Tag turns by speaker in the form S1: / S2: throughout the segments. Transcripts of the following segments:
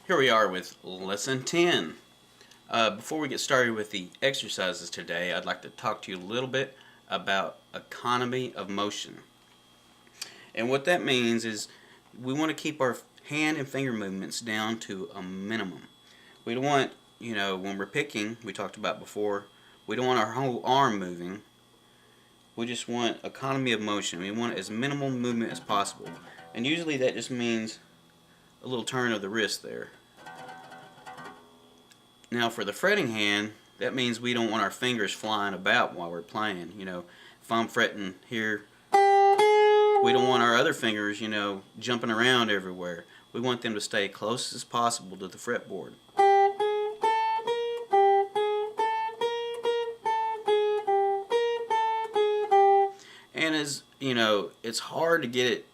S1: Here we are with lesson 10. Before we get started with the exercises today, I'd like to talk to you a little bit about economy of motion. And what that means is we want to keep our hand and finger movements down to a minimum. We don't want, when we're picking, we talked about before, we don't want our whole arm moving. We just want economy of motion. We want as minimal movement as possible. And usually that just means a little turn of the wrist there. Now for the fretting hand, that means we don't want our fingers flying about while we're playing. If I'm fretting here, we don't want our other fingers, jumping around everywhere. We want them to stay close as possible to the fretboard. And as it's hard to get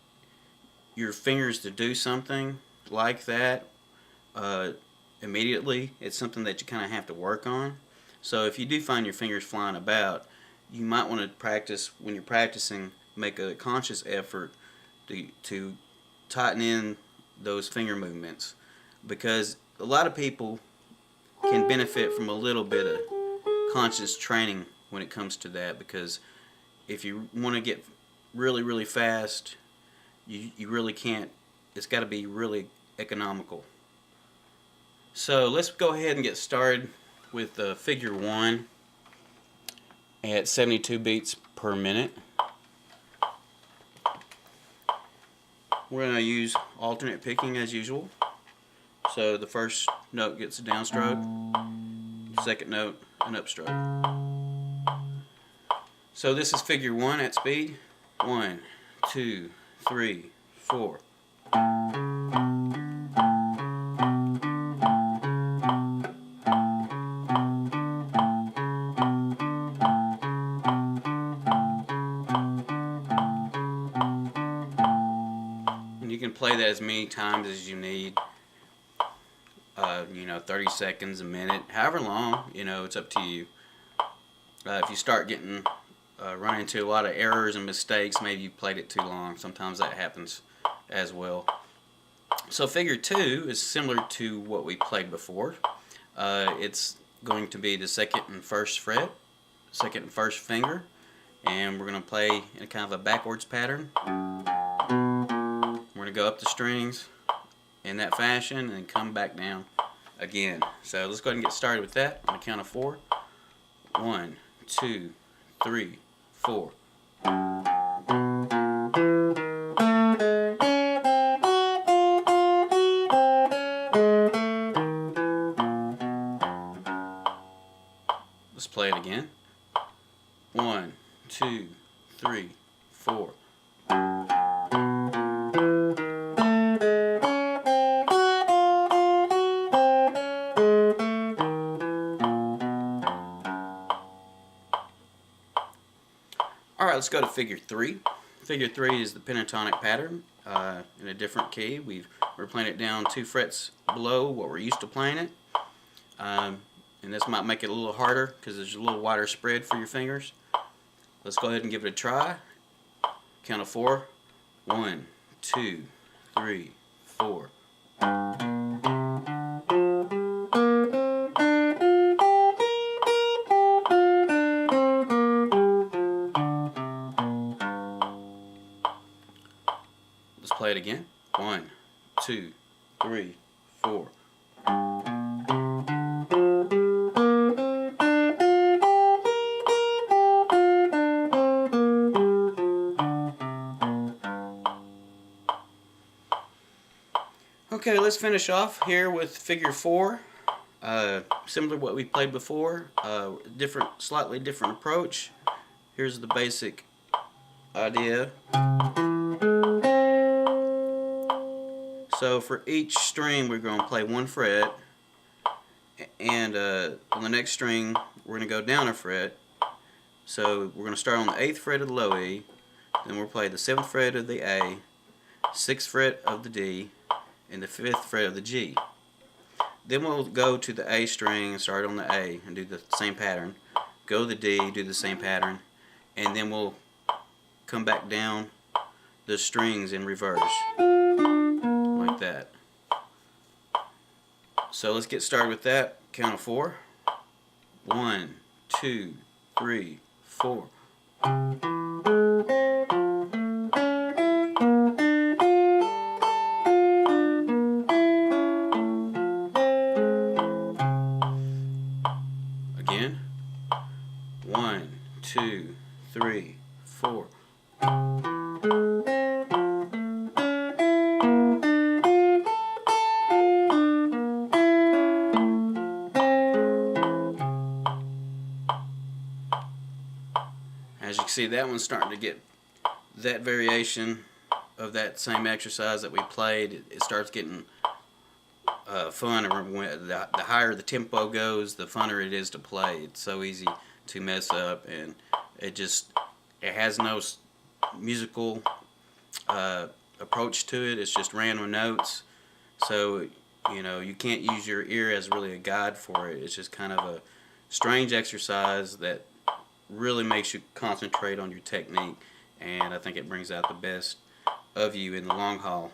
S1: your fingers to do something like that immediately. It's something that you kind of have to work on. So if you do find your fingers flying about, you might want to practice, when you're practicing, make a conscious effort to tighten in those finger movements, because a lot of people can benefit from a little bit of conscious training when it comes to that, because if you want to get really fast, you really can't. It's got to be really economical. So let's go ahead and get started with figure 1 at 72 beats per minute. We're going to use alternate picking as usual. So the first note gets a downstroke, second note an upstroke. So this is figure 1 at speed. 1, 2, 3, 4. And you can play that as many times as you need. 30 seconds, a minute, however long, it's up to you. If you start getting run into a lot of errors and mistakes, maybe you played it too long. Sometimes that happens as well. So figure 2 is similar to what we played before. It's going to be the second and first fret, second and first finger, and we're going to play in kind of a backwards pattern. We're going to go up the strings in that fashion and come back down again. So let's go ahead and get started with that on the count of 4. 1, 2, 3, 4. Let's play it again. 1, 2, 3, 4. Alright, let's go to figure 3. Figure 3 is the pentatonic pattern in a different key. We're playing it down 2 frets below what we're used to playing it. And this might make it a little harder because there's a little wider spread for your fingers. Let's go ahead and give it a try. Count of 4. 1, 2, 3, 4. Let's play it again. 1, 2, 3, 4. Okay, let's finish off here with figure 4. Similar to what we played before, slightly different approach. Here's the basic idea. So for each string we're going to play 1 fret, and on the next string we're going to go down a fret. So we're going to start on the 8th fret of the low E, then we'll play the 7th fret of the A, 6th fret of the D, and the 5th fret of the G. Then we'll go to the A string and start on the A and do the same pattern. Go to the D, do the same pattern, and then we'll come back down the strings in reverse, like that. So let's get started with that. Count of 4. 1, 2, 3, 4. Again. 1, 2, 3, 4. As you can see, that one's starting to get that variation of that same exercise that we played. It starts getting fun. The higher the tempo goes, the funner it is to play. It's so easy to mess up, and it has no musical approach to it. It's just random notes. So you can't use your ear as really a guide for it. It's just kind of a strange exercise that really makes you concentrate on your technique, and I think it brings out the best of you in the long haul.